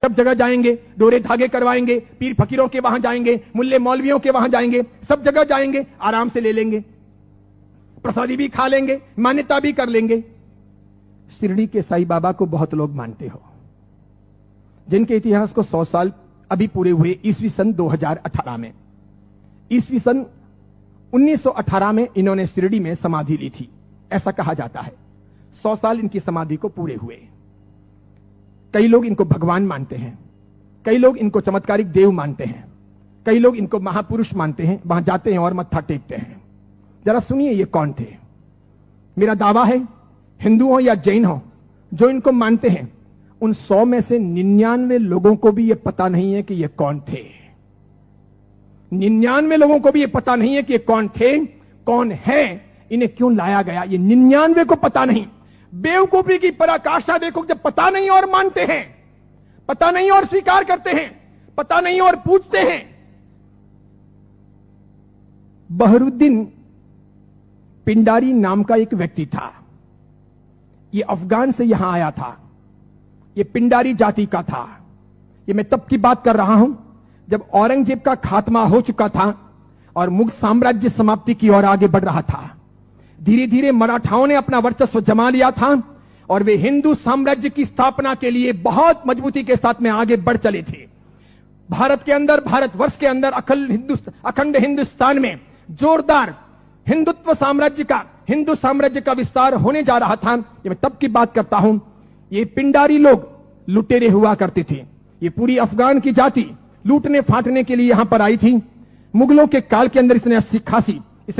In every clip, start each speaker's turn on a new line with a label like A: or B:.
A: सब जगह जाएंगे, डोरे धागे करवाएंगे, पीर फकीरों के वहां जाएंगे, मुल्ले मौलवियों के वहां जाएंगे, सब जगह जाएंगे, आराम से ले लेंगे, प्रसादी भी खा लेंगे, मान्यता भी कर लेंगे। शिरडी के साईं बाबा को बहुत लोग मानते हो, जिनके इतिहास को 100 साल अभी पूरे हुए ईस्वी सन 2018 में। ईस्वी सन 1918 में इन्होंने शिरडी में समाधि ली थी, ऐसा कहा जाता है। 100 साल इनकी समाधि को पूरे हुए। कई लोग इनको भगवान मानते हैं, कई लोग इनको चमत्कारिक देव मानते हैं, कई लोग इनको महापुरुष मानते हैं, वहां जाते हैं और मत्था टेकते हैं। जरा सुनिए ये कौन थे। मेरा दावा है, हिंदू हो या जैन हो, जो इनको मानते हैं, उन 100 में से 99 लोगों को भी ये पता नहीं है कि ये कौन थे। 99 लोगों को भी ये पता नहीं है कि ये कौन थे, कौन है, इन्हें क्यों लाया गया, ये 99 को पता नहीं। बेवकूफी की पराकाष्ठा देखो, जब पता नहीं और मानते हैं, पता नहीं और स्वीकार करते हैं, पता नहीं और पूछते हैं। बहरुद्दीन पिंडारी नाम का एक व्यक्ति था, ये अफगान से यहां आया था, ये पिंडारी जाति का था। ये मैं तब की बात कर रहा हूं जब औरंगजेब का खात्मा हो चुका था और मुगल साम्राज्य समाप्ति की ओर आगे बढ़ रहा था। धीरे धीरे मराठाओं ने अपना वर्चस्व जमा लिया था और वे हिंदू साम्राज्य की स्थापना के लिए बहुत मजबूती के साथ में आगे बढ़ चले थे। भारत के अंदर, भारतवर्ष के अंदर, अखंड हिंदुस्तान में जोरदार हिंदुत्व साम्राज्य का, हिंदू साम्राज्य का विस्तार होने जा रहा था। ये मैं तब की बात करता हूं। ये पिंडारी लोग लुटेरे हुआ करते थे। ये पूरी अफगान की जाति लूटने फाटने के लिए यहां पर आई थी। मुगलों के काल के अंदर इसने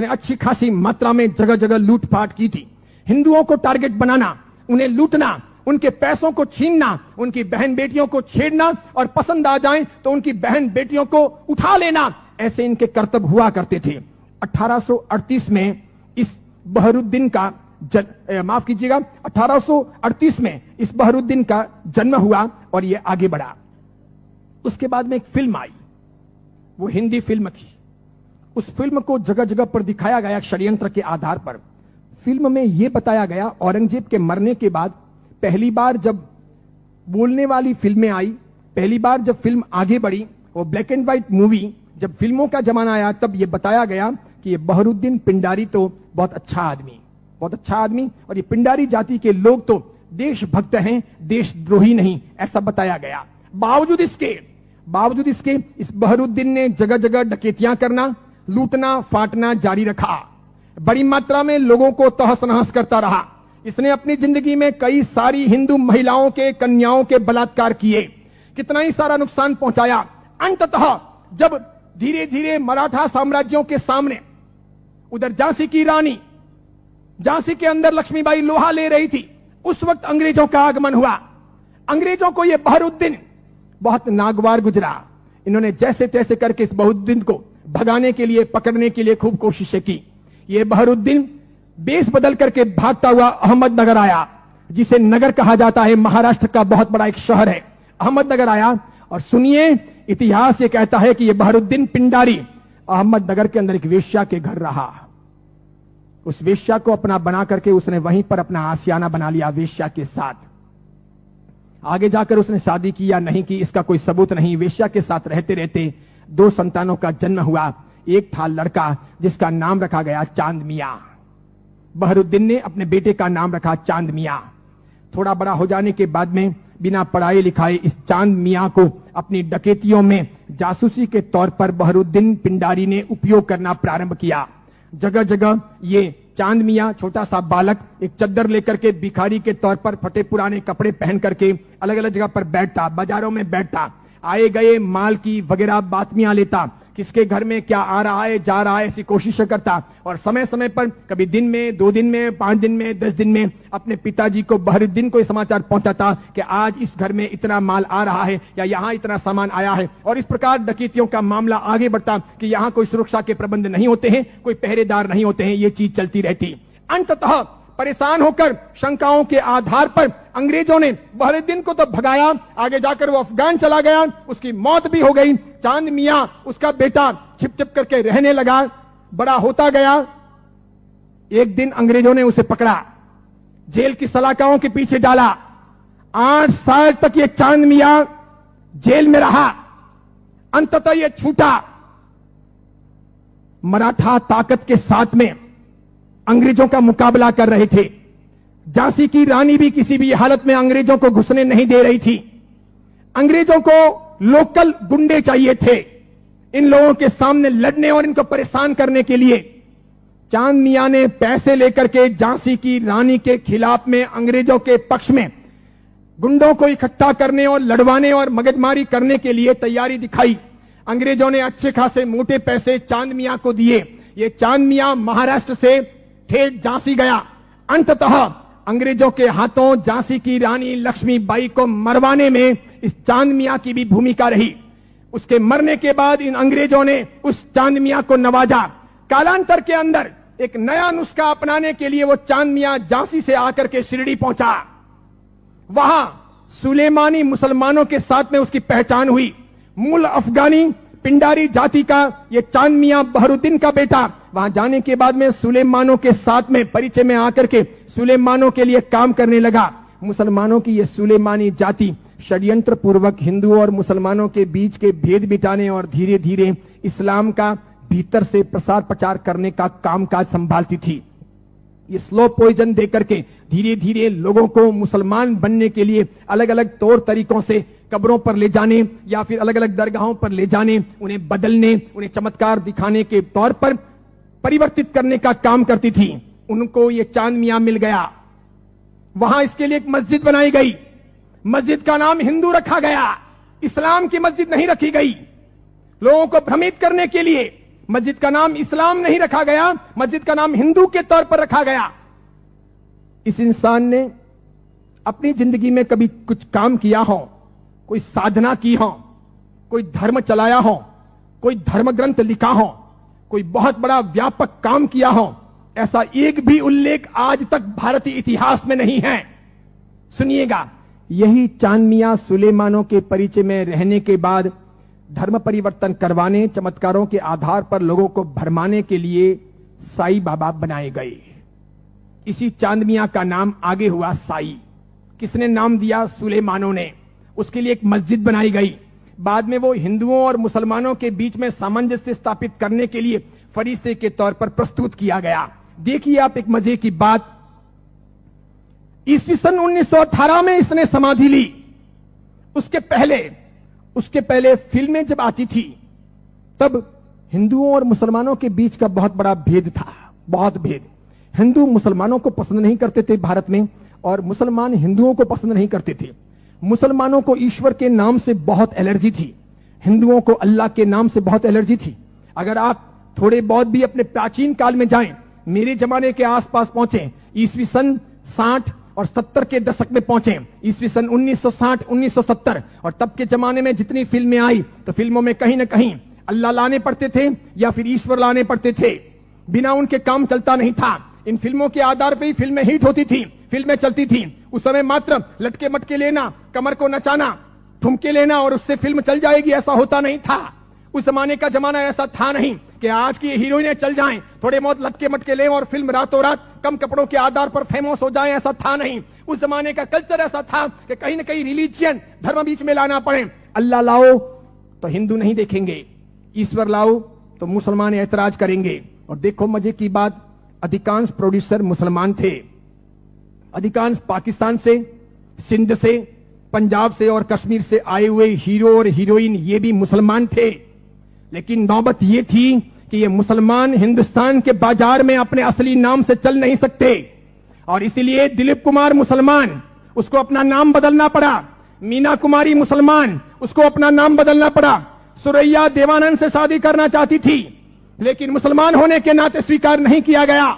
A: अच्छी खासी मात्रा में जगह जगह लूटपाट की थी। हिंदुओं को टारगेट बनाना, उन्हें लूटना, उनके पैसों को छीनना, उनकी बहन बेटियों को छेड़ना और पसंद आ जाए तो उनकी बहन बेटियों को उठा लेना, ऐसे इनके कर्तव्य हुआ करते थे। 1838 में इस बहरुद्दीन का माफ कीजिएगा, 1838 में इस बहरुद्दीन का जन्म हुआ और यह आगे बढ़ा। उसके बाद में एक फिल्म आई, वो हिंदी फिल्म थी। उस फिल्म को जगह जगह पर दिखाया गया षड्यंत्र के आधार पर। फिल्म में यह बताया गया, औरंगजेब के मरने के बाद पहली बार जब बोलने वाली फिल्में आई, पहली बार जब फिल्म आगे बढ़ी, वो ब्लैक एंड व्हाइट मूवी, जब फिल्मों का जमाना आया, तब यह बताया गया कि ये बहरुद्दीन पिंडारी तो बहुत अच्छा आदमी, बहुत अच्छा आदमी, और ये पिंडारी जाति के लोग तो देशभक्त हैं, देशद्रोही नहीं, ऐसा बताया गया। बावजूद इसके इस बहरुद्दीन ने जगह जगह डकैतियां करना, लूटना फाटना जारी रखा। बड़ी मात्रा में लोगों को तहस नहस करता रहा। इसने अपनी जिंदगी में कई सारी हिंदू महिलाओं के, कन्याओं के बलात्कार किए, कितना ही सारा नुकसान पहुंचाया। अंततः जब धीरे धीरे मराठा साम्राज्यों के सामने, उधर झांसी की रानी, झांसी के अंदर लक्ष्मीबाई लोहा ले रही थी, उस वक्त अंग्रेजों का आगमन हुआ। अंग्रेजों को यह बहरुद्दीन बहुत नागवार गुजरा। इन्होंने जैसे तैसे करके इस बहरुद्दीन को भगाने के लिए, पकड़ने के लिए खूब कोशिशें की। यह बहरुद्दीन बेस बदल करके भागता हुआ अहमदनगर आया, जिसे नगर कहा जाता है, महाराष्ट्र का बहुत बड़ा एक शहर है। अहमदनगर आया और सुनिए, इतिहास ये कहता है कि यह बहरुद्दीन पिंडारी अहमदनगर के अंदर एक वेश्या के घर रहा। उस वेश्या को अपना बना करके उसने वहीं पर अपना आशियाना बना लिया वेश्या के साथ। आगे जाकर उसने शादी की या नहीं की, इसका कोई सबूत नहीं। वेश्या के साथ रहते रहते 2 संतानों का जन्म हुआ। एक था लड़का जिसका नाम रखा गया चांद मियां। बहरुद्दीन ने अपने बेटे का नाम रखा चांद मियां। थोड़ा बड़ा हो जाने के बाद में बिना पढ़ाए लिखाए इस चांद मियां को अपनी डकैतियों में जासूसी के तौर पर बहरुद्दीन पिंडारी ने उपयोग करना प्रारंभ किया। जगह जगह ये चांद मियां, छोटा सा बालक, एक चद्दर लेकर के भिखारी के तौर पर फटे पुराने कपड़े पहन करके अलग अलग जगह पर बैठता, बाजारों में बैठता, आए गए माल की वगैरह बातमियां लेता, किसके घर में क्या आ रहा है जा रहा है ऐसी कोशिश करता, और समय समय पर कभी दिन में, 2 दिन में, 5 दिन में, 10 दिन में अपने पिताजी को, बहरुद्दीन को समाचार पहुंचाता कि आज इस घर में इतना माल आ रहा है या यहां इतना सामान आया है। और इस प्रकार डकैतियों का मामला आगे बढ़ता कि यहां कोई सुरक्षा के प्रबंध नहीं होते हैं, कोई पहरेदार नहीं होते हैं, ये चीज चलती रहती। अंततः परेशान होकर शंकाओं के आधार पर अंग्रेजों ने बहरुद्दीन को तो भगाया, आगे जाकर वो अफगान चला गया, उसकी मौत भी हो गई। चांद मियां, उसका बेटा, छिप छिप करके रहने लगा, बड़ा होता गया। एक दिन अंग्रेजों ने उसे पकड़ा, जेल की सलाखाओं के पीछे डाला। 8 साल तक ये चांद मियां जेल में रहा, अंततः यह छूटा। मराठा ताकत के साथ में अंग्रेजों का मुकाबला कर रहे थे। झांसी की रानी भी किसी भी हालत में अंग्रेजों को घुसने नहीं दे रही थी। अंग्रेजों को लोकल गुंडे चाहिए थे इन लोगों के सामने लड़ने और इनको परेशान करने के लिए। चांद मियां ने पैसे लेकर के झांसी की रानी के खिलाफ में अंग्रेजों के पक्ष में गुंडों को इकट्ठा करने और लड़वाने और मगजमारी करने के लिए तैयारी दिखाई। अंग्रेजों ने अच्छे खासे मोटे पैसे चांद मियां को दिए। ये चांद मियां महाराष्ट्र से ठेठ झांसी गया। अंततः अंग्रेजों के हाथों झांसी की रानी लक्ष्मीबाई को मरवाने में इस चांद मियां की भी भूमिका रही। उसके मरने के बाद इन अंग्रेजों ने उस चांद मियां को नवाजा। कालांतर के अंदर एक नया नुस्खा अपनाने के लिए वो चांद मियां झांसी से आकर के शिरडी पहुंचा। वहां सुलेमानी मुसलमानों के साथ में उसकी पहचान हुई। मूल अफगानी पिंडारी जाति का ये चांद मियां बहरुद्दीन का बेटा वहां जाने के बाद में सुलेमानों के साथ में परिचय में आकर के सुलेमानों के लिए काम करने लगा। मुसलमानों की ये सुलेमानी जाति षड्यंत्र पूर्वक हिंदुओं और मुसलमानों के बीच के भेद मिटाने और धीरे धीरे इस्लाम का भीतर से प्रसार प्रचार करने का कामकाज संभालती थी। ये स्लो पॉइजन देकर के धीरे धीरे लोगों को मुसलमान बनने के लिए अलग अलग तौर तरीकों से कब्रों पर ले जाने या फिर अलग अलग दरगाहों पर ले जाने, उन्हें बदलने, उन्हें चमत्कार दिखाने के तौर पर परिवर्तित करने का काम करती थी। उनको ये चांद मियां मिल गया। वहां इसके लिए एक मस्जिद बनाई गई। मस्जिद का नाम हिंदू रखा गया, इस्लाम की मस्जिद नहीं रखी गई। लोगों को भ्रमित करने के लिए मस्जिद का नाम इस्लाम नहीं रखा गया, मस्जिद का नाम हिंदू के तौर पर रखा गया। इस इंसान ने अपनी जिंदगी में कभी कुछ काम किया हो, कोई साधना की हो, कोई धर्म चलाया हो, कोई धर्म ग्रंथ लिखा हो, कोई बहुत बड़ा व्यापक काम किया हो, ऐसा एक भी उल्लेख आज तक भारतीय इतिहास में नहीं है। सुनिएगा, यही चांद मियां सुलेमानों के परिचय में रहने के बाद धर्म परिवर्तन करवाने, चमत्कारों के आधार पर लोगों को भरमाने के लिए साई बाबा बनाए गए। इसी चांद मियां का नाम आगे हुआ साई। किसने नाम दिया? सुलेमानों ने। उसके लिए एक मस्जिद बनाई गई। बाद में वो हिंदुओं और मुसलमानों के बीच में सामंजस्य स्थापित करने के लिए फरिश्ते के तौर पर प्रस्तुत किया गया। देखिए आप एक मजे की बात, ईस्वी सन 1918 में इसने समाधि ली। उसके पहले फिल्में जब आती थी तब हिंदुओं और मुसलमानों के बीच का बहुत बड़ा भेद था, बहुत भेद। हिंदू मुसलमानों को पसंद नहीं करते थे भारत में, और मुसलमान हिंदुओं को पसंद नहीं करते थे। मुसलमानों को ईश्वर के नाम से बहुत एलर्जी थी, हिंदुओं को अल्लाह के नाम से बहुत एलर्जी थी। अगर आप थोड़े बहुत भी अपने प्राचीन काल में जाएं, मेरे जमाने के आसपास पहुंचे, ईस्वी सन 60 और 70 के दशक में पहुंचे, ईस्वी सन 1960 1970, और तब के जमाने में जितनी फिल्में आई तो फिल्मों में कहीं ना कहीं अल्लाह लाने पड़ते थे या फिर ईश्वर लाने पड़ते थे। बिना उनके काम चलता नहीं था। इन फिल्मों के आधार पर ही फिल्में हिट होती थी, फिल्में चलती थी। उस समय मात्र लटके मटके लेना, कमर को नचाना, ठुमके लेना और उससे फिल्म चल जाएगी, ऐसा होता नहीं था। उस जमाने का जमाना ऐसा था नहीं कि आज की हीरोइनें चल जाएं, थोड़े बहुत लटके मटके लें और फिल्म रातों रात कम कपड़ों के आधार पर फेमस हो जाए, ऐसा था नहीं। उस जमाने का कल्चर ऐसा था कि कहीं ना कहीं रिलीजियन, धर्म बीच में लाना पड़े। अल्लाह लाओ तो हिंदू नहीं देखेंगे, ईश्वर लाओ तो मुसलमान ऐतराज करेंगे। और देखो मजे की बात, अधिकांश प्रोड्यूसर मुसलमान थे। अधिकांश पाकिस्तान से, सिंध से, पंजाब से और कश्मीर से आए हुए हीरो और हीरोइन ये भी मुसलमान थे। लेकिन नौबत ये थी कि ये मुसलमान हिंदुस्तान के बाजार में अपने असली नाम से चल नहीं सकते, और इसीलिए दिलीप कुमार मुसलमान, उसको अपना नाम बदलना पड़ा। मीना कुमारी मुसलमान, उसको अपना नाम बदलना पड़ा। सुरैया देवानंद से शादी करना चाहती थी, लेकिन मुसलमान होने के नाते स्वीकार नहीं किया गया।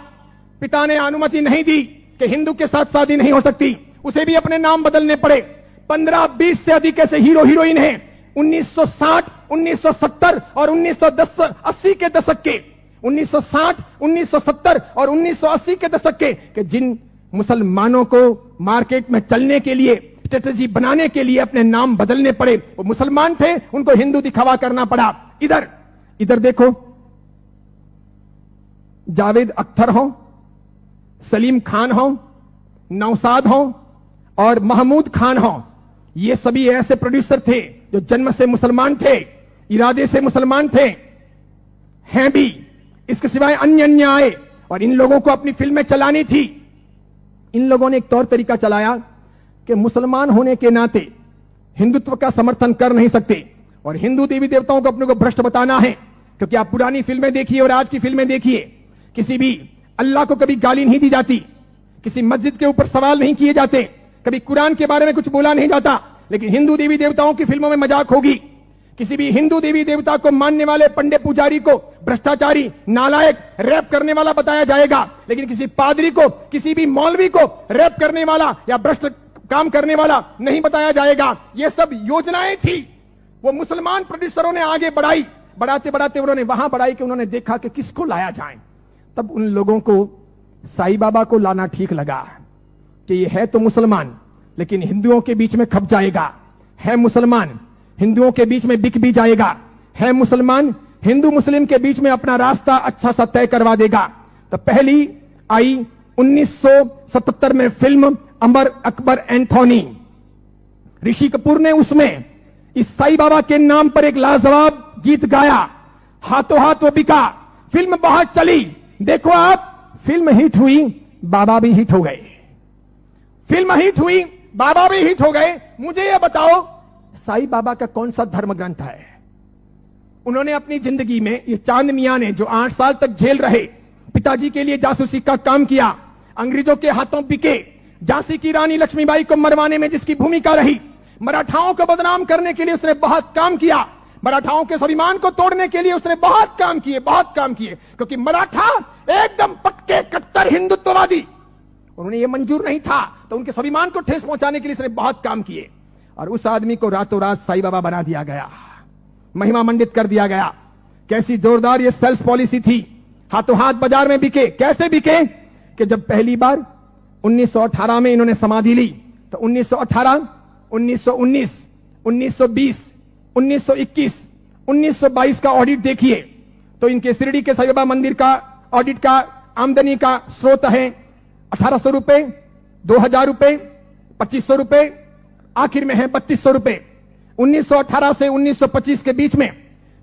A: पिता ने अनुमति नहीं दी कि हिंदू के साथ शादी नहीं हो सकती, उसे भी अपने नाम बदलने पड़े। 15-20 से अधिक ऐसे हीरो हीरोइन हैं 1960, 1970 और 1980 के दशक के, 1960, 1970 और 1980 के दशक के जिन मुसलमानों को मार्केट में चलने के लिए, स्ट्रेटेजी बनाने के लिए अपने नाम बदलने पड़े। वो मुसलमान थे, उनको हिंदू दिखावा करना पड़ा। इधर देखो, जावेद अख्तर हो, सलीम खान हो, नौशाद हो और महमूद खान हो, ये सभी ऐसे प्रोड्यूसर थे जो जन्म से मुसलमान थे, इरादे से मुसलमान थे, हैं भी। इसके सिवाय अन्य अन्य आए और इन लोगों को अपनी फिल्में चलानी थी। इन लोगों ने एक तौर तरीका चलाया कि मुसलमान होने के नाते हिंदुत्व का समर्थन कर नहीं सकते और हिंदू देवी देवताओं को अपने को भ्रष्ट बताना है। क्योंकि आप पुरानी फिल्में देखिए और आज की फिल्में देखिए, किसी भी अल्लाह को कभी गाली नहीं दी जाती, किसी मस्जिद के ऊपर सवाल नहीं किए जाते, कभी कुरान के बारे में कुछ बोला नहीं जाता। लेकिन हिंदू देवी देवताओं की फिल्मों में मजाक होगी। किसी भी हिंदू देवी देवता को मानने वाले पंडित पुजारी को भ्रष्टाचारी, नालायक, रैप करने वाला बताया जाएगा। लेकिन किसी पादरी को, किसी भी मौलवी को रैप करने वाला या भ्रष्ट काम करने वाला नहीं बताया जाएगा। ये सब योजनाएं थी, वो मुसलमान प्रोड्यूसरों ने आगे बढ़ाई। बढ़ाते बढ़ाते उन्होंने वहां बढ़ाई कि उन्होंने देखा कि किसको लाया जाए। तब उन लोगों को साईं बाबा को लाना ठीक लगा कि ये है तो मुसलमान लेकिन हिंदुओं के बीच में खप जाएगा, है मुसलमान हिंदुओं के बीच में बिक भी जाएगा, है मुसलमान हिंदू मुस्लिम के बीच में अपना रास्ता अच्छा सा तय करवा देगा। तो पहली आई 1977 में फिल्म अमर अकबर एंथोनी। ऋषि कपूर ने उसमें इस साईं बाबा के नाम पर एक लाजवाब गीत गाया, हाथों हाथ वो बिका। फिल्म बहुत चली। देखो आप, फिल्म हिट हुई, बाबा भी हिट हो गए। फिल्म हिट हुई, बाबा भी हिट हो गए। मुझे यह बताओ, साईं बाबा का कौन सा धर्म ग्रंथ है? उन्होंने अपनी जिंदगी में, ये चांद मियां ने जो 8 साल तक जेल रहे, पिताजी के लिए जासूसी का काम किया, अंग्रेजों के हाथों बिके, झांसी की रानी लक्ष्मीबाई को मरवाने में जिसकी भूमिका रही, मराठाओं को बदनाम करने के लिए उसने बहुत काम किया, मराठाओं के स्वाभिमान को तोड़ने के लिए उसने बहुत काम किए, बहुत काम किए। क्योंकि मराठा एकदम पक्के कट्टर हिंदुत्ववादी, उन्होंने ये मंजूर नहीं था, तो उनके स्वाभिमान को ठेस पहुंचाने के लिए उसने बहुत काम किए। और उस आदमी को रातों रात साईं बाबा बना दिया गया, महिमा मंडित कर दिया गया। कैसी जोरदार ये सेल्स पॉलिसी थी, हाथों हाथ बाजार में बिके। कैसे बिके कि जब पहली बार 1918 में इन्होंने समाधि ली, तो 1918, 1919, 1920, 1921, 1922 का ऑडिट देखिए तो इनके शिरडी के साईं बाबा मंदिर का ऑडिट का आमदनी का स्रोत है 1800 रुपए, 2000 रुपए, 2500 रुपए, आखिर में है 3200 रुपए। 1918 से 1925 के बीच में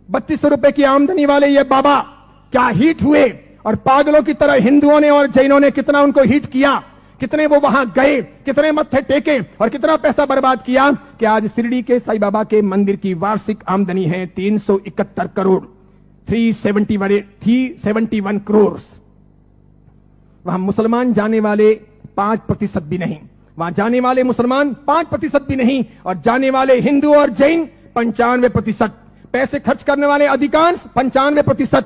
A: 3200 रुपए की आमदनी वाले ये बाबा क्या हिट हुए, और पागलों की तरह हिंदुओं ने और जैनों ने कितना उनको हिट किया, कितने वो वहां गए, कितने मत्थे टेके और कितना पैसा बर्बाद किया कि आज शिरडी के साईं बाबा के मंदिर की वार्षिक आमदनी है 371 करोड़, 371 करोड़। वहां मुसलमान जाने वाले 5% भी नहीं, वहां जाने वाले मुसलमान 5% भी नहीं, और जाने वाले हिंदू और जैन 95%, पैसे खर्च करने वाले अधिकांश 95%।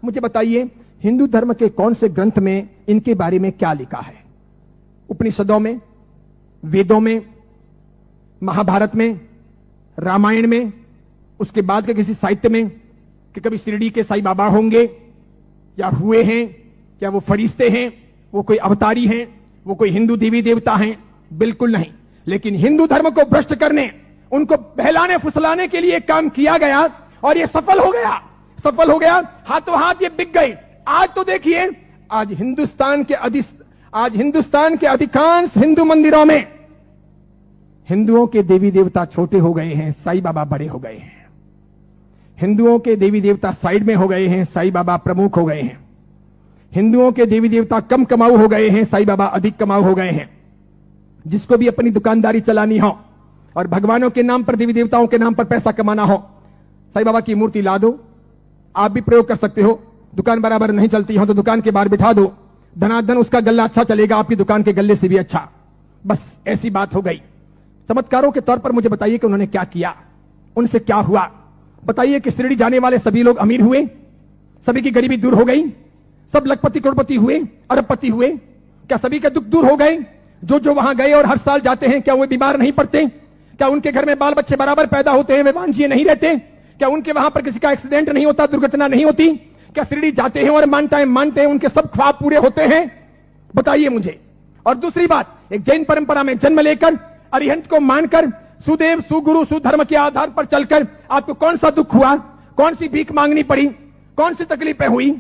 A: मुझे बताइए, हिंदू धर्म के कौन से ग्रंथ में इनके बारे में क्या लिखा है? उपनिषदों में, वेदों में, महाभारत में, रामायण में, उसके बाद के किसी साहित्य में कि कभी शिरडी के साईं बाबा होंगे या हुए हैं, क्या वो फरिश्ते हैं, वो कोई अवतारी हैं, वो कोई हिंदू देवी देवता हैं? बिल्कुल नहीं। लेकिन हिंदू धर्म को भ्रष्ट करने, उनको बहलाने फुसलाने के लिए काम किया गया और ये सफल हो गया, सफल हो गया। हाथों हाथ ये बिक गए। आज तो देखिए, आज हिंदुस्तान के अधिकांश हिंदू मंदिरों में हिंदुओं के देवी देवता छोटे हो गए हैं, साईं बाबा बड़े हो गए हैं। हिंदुओं के देवी देवता साइड में हो गए हैं, साईं बाबा प्रमुख हो गए हैं। हिंदुओं के देवी देवता कम कमाऊ हो गए हैं, साईं बाबा अधिक कमाऊ हो गए हैं। जिसको भी अपनी दुकानदारी चलानी हो और भगवानों के नाम पर, देवी देवताओं के नाम पर पैसा कमाना हो, साईं बाबा की मूर्ति ला दो। आप भी प्रयोग कर सकते हो। दुकान बराबर नहीं चलती हो तो दुकान के बाहर बिठा दो, धनाधन उसका गल्ला अच्छा चलेगा, आपकी दुकान के गल्ले से भी अच्छा। बस ऐसी बात हो गई। चमत्कारों के तौर पर मुझे बताइए कि उन्होंने क्या किया, उनसे क्या हुआ? बताइए कि शिरडी जाने वाले सभी लोग अमीर हुए, सभी की गरीबी दूर हो गई, सब लखपति करोड़पति हुए, अरबपति हुए? क्या सभी के दुख दूर हो गए? जो जो वहां गए और हर साल जाते हैं, क्या वे बीमार नहीं पड़ते? क्या उनके घर में बाल बच्चे बराबर पैदा होते हैं, वे वांझिए नहीं रहते? क्या उनके वहां पर किसी का एक्सीडेंट नहीं होता, दुर्घटना नहीं होती? क्या शिरडी जाते हैं और मानते हैं उनके सब ख्वाब पूरे होते हैं? बताइए मुझे। और दूसरी बात, एक जैन परंपरा में जन्म लेकर, अरिहंत को मानकर, सुदेव सुगुरु सुधर्म के आधार पर चलकर आपको कौन सा दुख हुआ, कौन सी भीख मांगनी पड़ी, कौन सी तकलीफें हुई?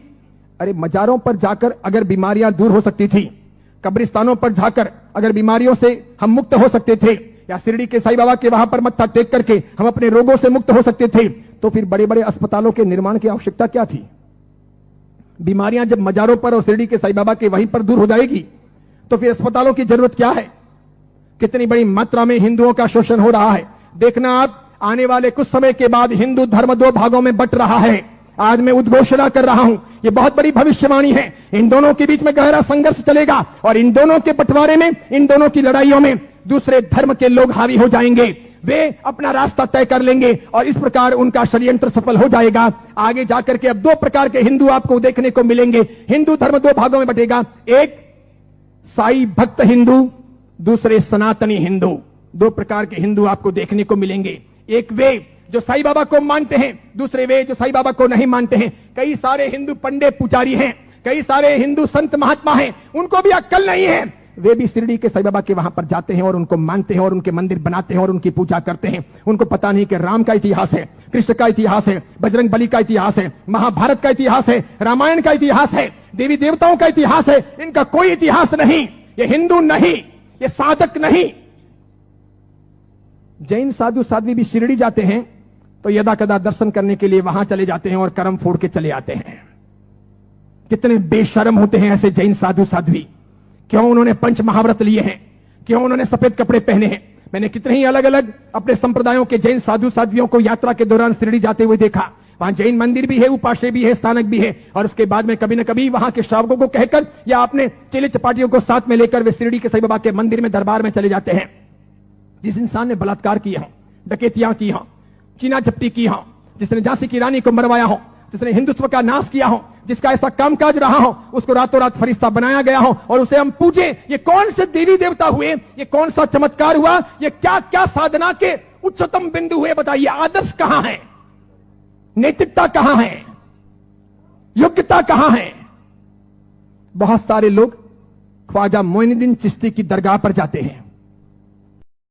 A: अरे मजारों पर जाकर अगर बीमारियां दूर हो सकती थी, कब्रिस्तानों पर जाकर अगर बीमारियों से हम मुक्त हो सकते थे, या शिरडी के साईं बाबा के वहां पर मत्था टेक करके हम अपने रोगों से मुक्त हो सकते थे, तो फिर बड़े बड़े अस्पतालों के निर्माण की आवश्यकता क्या थी? बीमारियां जब मजारों पर और शिरडी के साईं बाबा के वहीं पर दूर हो जाएगी, तो फिर अस्पतालों की जरूरत क्या है? कितनी बड़ी मात्रा में हिंदुओं का शोषण हो रहा है। देखना आप, आने वाले कुछ समय के बाद हिंदू धर्म दो भागों में बंट रहा है। आज मैं उद्घोषणा कर रहा हूं, ये बहुत बड़ी भविष्यवाणी है। इन दोनों के बीच में गहरा संघर्ष चलेगा और इन दोनों के बंटवारे में, इन दोनों की लड़ाइयों में दूसरे धर्म के लोग हावी हो जाएंगे। वे अपना रास्ता तय कर लेंगे और इस प्रकार उनका षड्यंत्र सफल हो जाएगा। आगे जाकर के अब दो प्रकार के हिंदू आपको देखने को मिलेंगे। हिंदू धर्म दो भागों में बंटेगा, एक साई भक्त हिंदू, दूसरे सनातनी हिंदू। दो प्रकार के हिंदू आपको देखने को मिलेंगे। एक वे जो साईं बाबा को मानते हैं, दूसरे वे जो साईं बाबा को नहीं मानते हैं। कई सारे हिंदू पंडित पुजारी हैं, कई सारे हिंदू संत महात्मा हैं, उनको भी अक्ल नहीं है। वे भी शिरडी के साईं बाबा के वहां पर जाते हैं और उनको मानते हैं और उनके मंदिर बनाते हैं और उनकी पूजा करते हैं। उनको पता नहीं कि राम का इतिहास है, कृष्ण का इतिहास है, बजरंग बली का इतिहास है, महाभारत का इतिहास है, रामायण का इतिहास है, देवी देवताओं का इतिहास है। इनका कोई इतिहास नहीं। ये हिंदू नहीं, ये साधक नहीं। जैन साधु साध्वी भी शिरडी जाते हैं तो यदा कदा दर्शन करने के लिए वहां चले जाते हैं और कर्म फोड़ के चले आते हैं। कितने बेशर्म होते हैं ऐसे जैन साधु साध्वी। क्यों उन्होंने पंच महाव्रत लिए हैं? क्यों उन्होंने सफेद कपड़े पहने हैं? मैंने कितने ही अलग अलग अपने संप्रदायों के जैन साधु साध्वियों को यात्रा के दौरान शिरडी जाते हुए देखा। वहां जैन मंदिर भी है, उपाश्रय भी है, स्थानक भी है, और उसके बाद में कभी न कभी वहां के श्रावकों को कहकर या अपने चेले चपाटियों को साथ में लेकर वे शिरडी के साईं बाबा के मंदिर में दरबार में चले जाते हैं। जिस इंसान ने बलात्कार किया हो, डकैतियां की हो, चीना झपटी की हो, जिसने झांसी की रानी को मरवाया हो, जिसने हिंदुत्व का नाश किया हो, जिसका ऐसा कामकाज रहा हो, उसको रातों रात फरिश्ता बनाया गया हो और उसे हम पूजे। ये कौन से देवी देवता हुए? ये कौन सा चमत्कार हुआ? ये क्या क्या साधना के उच्चतम बिंदु हुए? बताइए, आदर्श कहां है? नैतिकता कहां है? योग्यता कहां है? बहुत सारे लोग ख्वाजा मोइनुद्दीन चिश्ती की दरगाह पर जाते हैं।